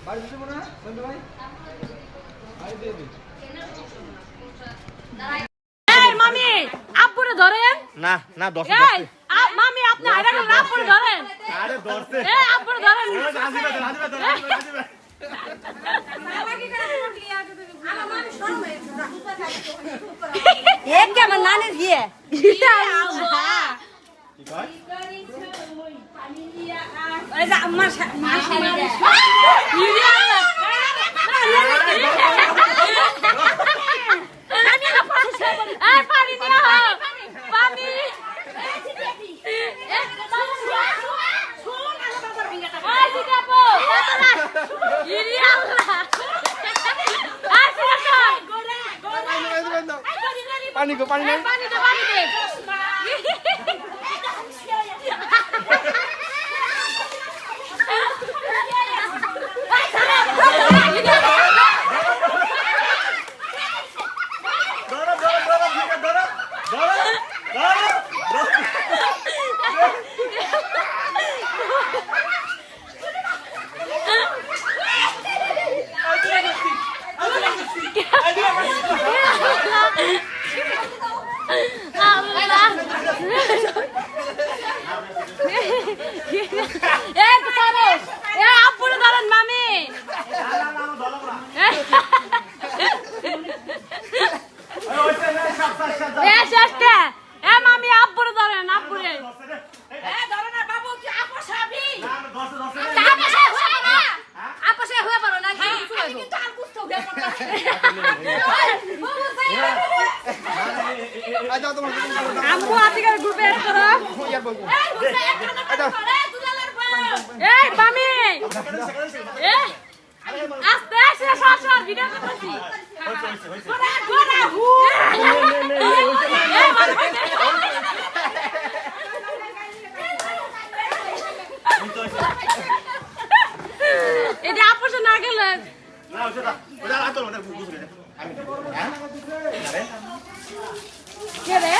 এই মামি আব্বুরে ধরেন না না দশ এই মামি আপনি আইরা করে আব্বুরে ধরেন আরে ধরছে এই আব্বুরে ধরেন এক আমার নানের বিয়ে পানি গো পানি নাই পানি দে পানি দে আম্মু আতিকার গ্রুপে অ্যাড করো এই মামি এই আস্তে আস্তে সর ভিডিও করতেছি গোরা হু এটা আপস না গেলেন না ওটা আতো না বুঝছ না আমি হ্যাঁ আরে কে রে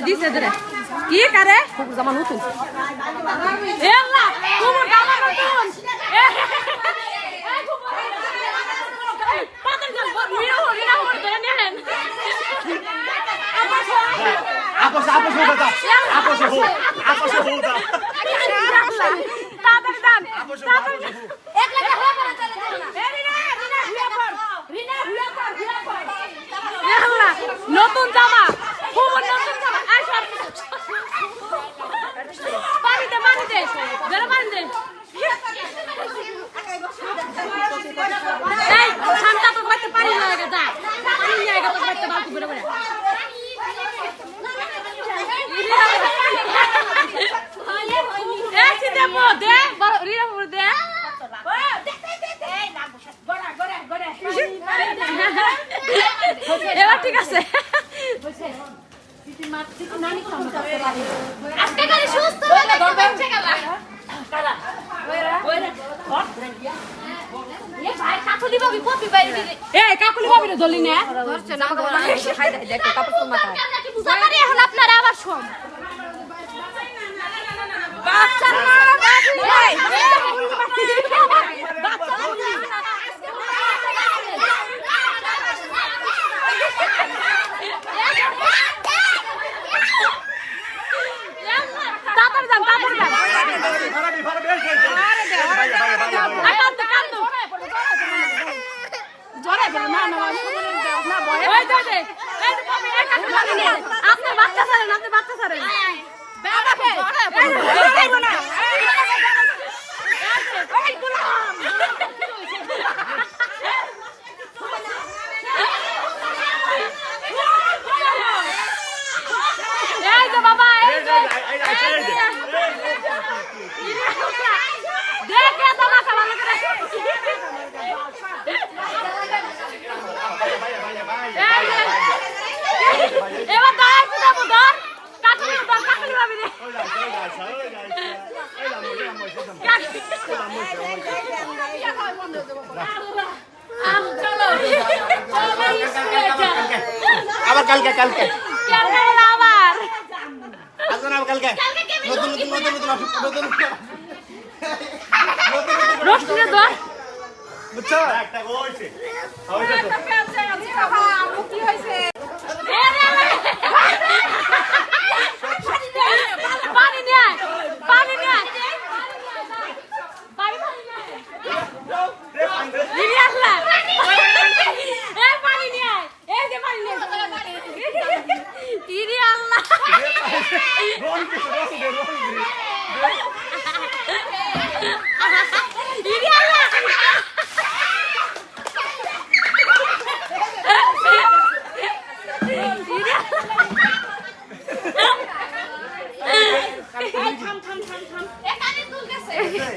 দিছে ধরে কি করে জামা নতুন এল্লা কুমুর জামা নতুন পাতন জল মিরা হো ধরে নেন আপস দাদা আপস হো দা তাড়াতাড়ি দান এক লাগে হয়ে পড়ে চলে এল্লা নতুন জামা কুমুর নতুন জামা আসো পানি দে ধরে পানি দে এই শান্তা তো বাইতে পানি লাগে যা পানি নিয়ে আগে তো বাইতে বালতি করে করে এই সিধে পো দে রিয়া পো দে এবার ঠিক আছে আজকে করে সুস্থ হয়ে গেছে গেলা কালা এ ভাই কাকুলি বাবি পপি বাইরে দিলে এ কাকুলি বাবিরে ধরলি না ধরছে না আমাকে খাই দেয় দেখো কাপড় তো মাথা জামারে এখন আপনারা আবার শোন বাচ্চা না ভাই বাচ্চা আপনি বাচ্চা ছাড়েন বাবা দেখে তো মাথা ভালো করে এবার দাঁড়াইতে যাবো ধর কাকুলি ভাবি রে আবার কালকে আবার আসুন আবার কালকে রোস্টে দর বুঝছো একটা হইছে কি হইছে পানি নে পানি নে পানি নিয়ে আসলা এ পানি নিয়ে এই যে পানি নিয়ে ইরে আল্লাহ ইরে আল্লাহ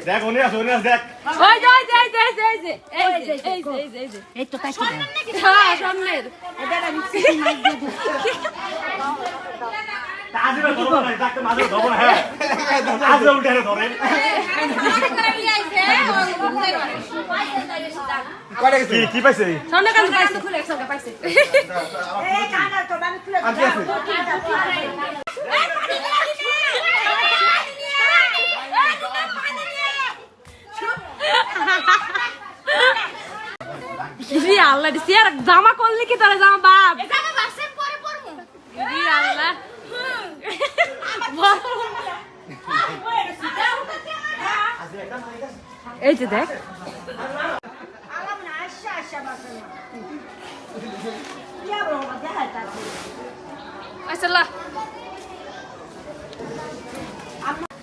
দেখ ওনে আছে দেখ ওই যে এই তো তাই হ্যাঁ সামনের তাজে ধরো না ডাক্তার মাঝে ধরো না হ্যাঁ আজ উল্টে ধরে কি পাইছে সামনে কান পাইছে খুলে একসঙ্গে পাইছে এই কানা তো বানি খুলে আজকে আছে ইরে আল্লাহ দিছি আর জামা করলি কি তোরা জামা বাপ জামা বাসেন পরে পরমু ইরে আল্লাহ এই যে দেখ আলাম না আশা আশা বাসন ইয়া বড় দেখা যাচ্ছে মাশাআল্লাহ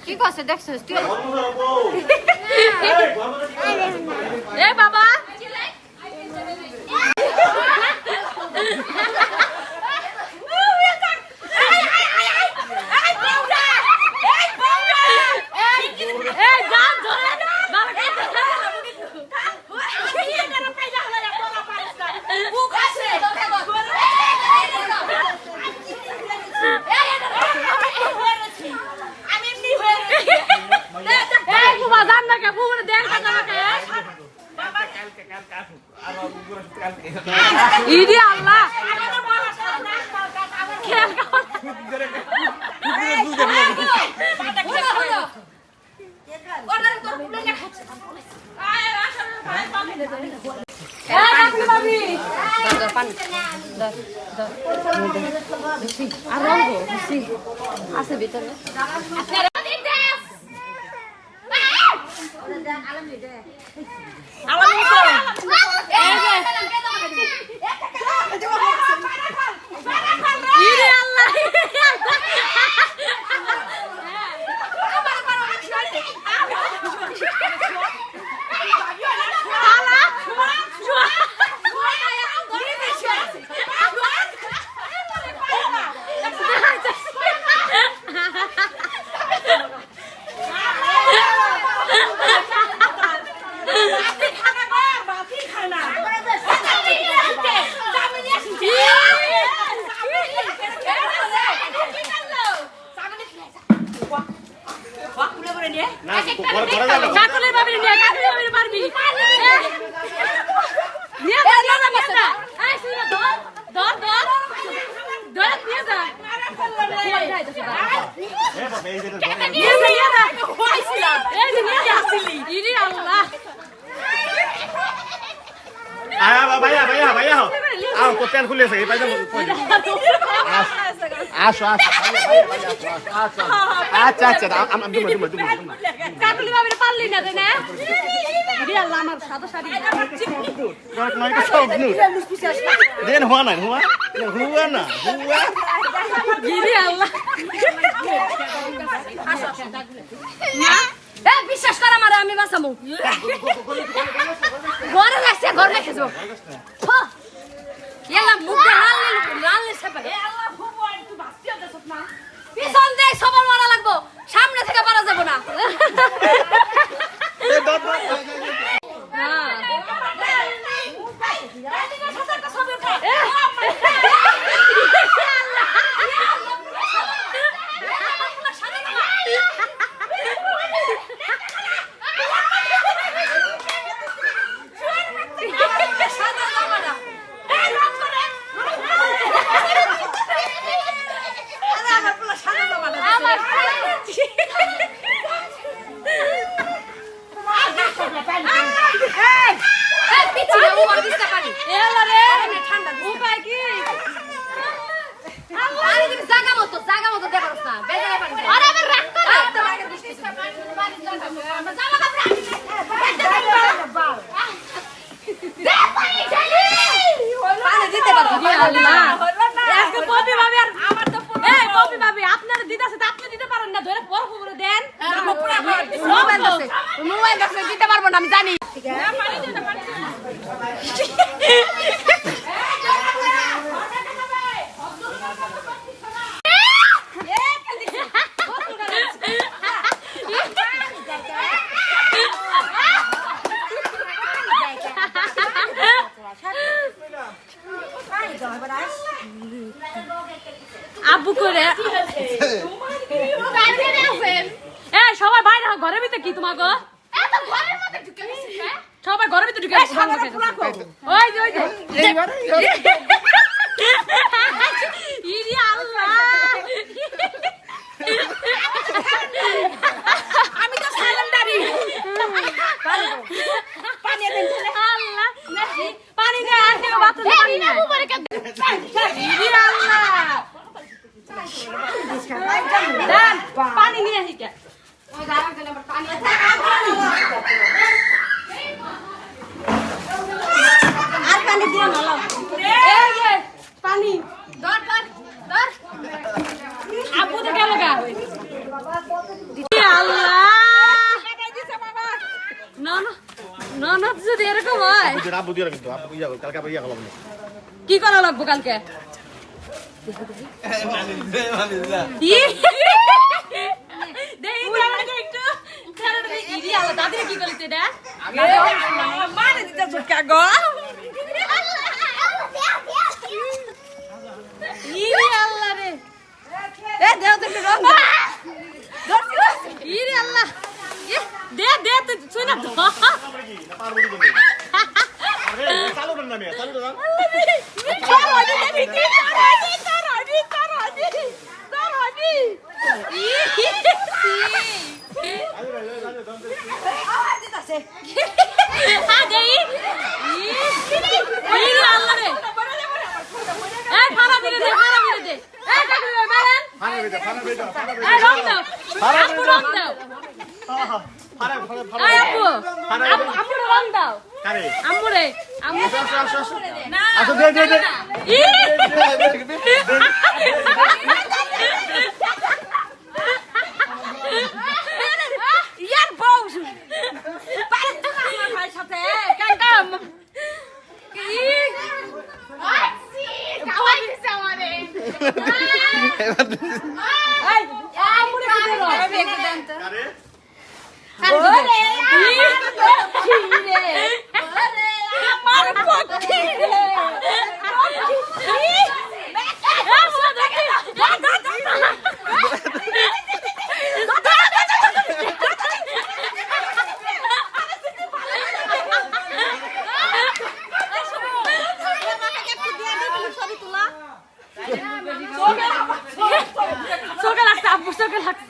কি কইছে দেখছস তুই এ বাবা ইদি আল্লাহ আর রঙ আছে ভিতরে কাকুলের বাবির নিয়ে কাকুলের বাবির পারবি নিয়ে যা নিয়ে যা এই শুন ধর ধর ধর ধর নিয়ে যা এ বাবা এই যে ধরে নিয়ে যা কইছিলাম এই যে নিয়ে আসছিলি ইরি আল্লাহ আয়া ভাইয়া ভাইয়া ভাইয়া আও তো প্যান খুলে আছে পাইছো আসো আসো আচ্ছা আচ্ছা আমি তুমি কাকুলি বাবির পারলি না রে না ইরি আল্লাহ আমার সাদা শাড়ি তোর নয় তো সব নু দেন হুয়া না হুয়া হুয়া না হুয়া ইরি আল্লাহ না এ বিশ্বাস কর আমারে আমি বাঁচামু ঘরে লাগছে ঘর রেখে যাও ইয়ালা মুখে লাল সেবা এ আল্লাহ ভগবান তুই বাঁচিয়ে দেছস না পিছন দিয়ে সবার মারা লাগবো সামনে থেকে পারা যাব না এ দত আমার দিতেছে তা আপনি দিতে পারেন না ধরে বরফ করে দেন মোবাইল আছে দিতে পারবো না আমি জানি আব্বু করে সবাই বাইরে ঘরের ভিতরে কি তোমার গো সবাই ঘরের ভিতরে ঢুকে ওই যে ইরি আল্লাহ আমি তো সাইলেন্ডারি পানি দেন আল্লাহ পানি দে আর দেব বাত পানি না ইরি আল্লাহ দেন পানি নিয়ে আসি কে আর পানি দিও না এই যে পানি ধর ধর ধর আপু তো গেল গা আল্লাহ না না না না যদি এরকম হয় আব্বু দিয়ে কিন্তু আব্বু কালকে আবার ইয়া করলাম না কি করা লাগবো কালকে দাদি কি করছে এটা মানে দিতে চুটকা গো আল্লাহ রে দেও তো রং ইরে আল্লাহ দে দে তুই শুনে আরে চালু কর না মিয়া চালু কর আমরে আসো দে দে দে ইয়ার বউ পারে তো আমার ভাইয়ের সাথে কান্দাম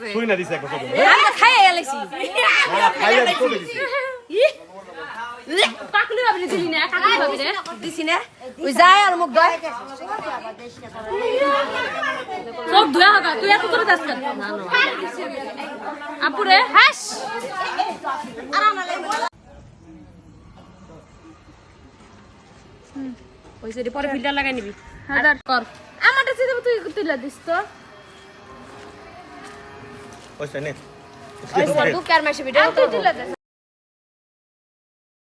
শুই না দিছে একবার আমরা খাইয়ে এলাইছি খাইয়া চলে দিছে কাকুলি ভাবি দিলি না কাকুলি ভাবি রে দিছি না ওই যায় আর মুখ দয় সব ধুয়া হোক তুই এত করে দাস কর না না আপুরে হাস ওই সেটি পরে ফিল্টার লাগাই নিবি হাজার কর আমারটা চিন্তা তুই তুইলা দিস তো ওই সাইনে ওই সর দু কার মাসে ভিডিও তুই তুইলা দিস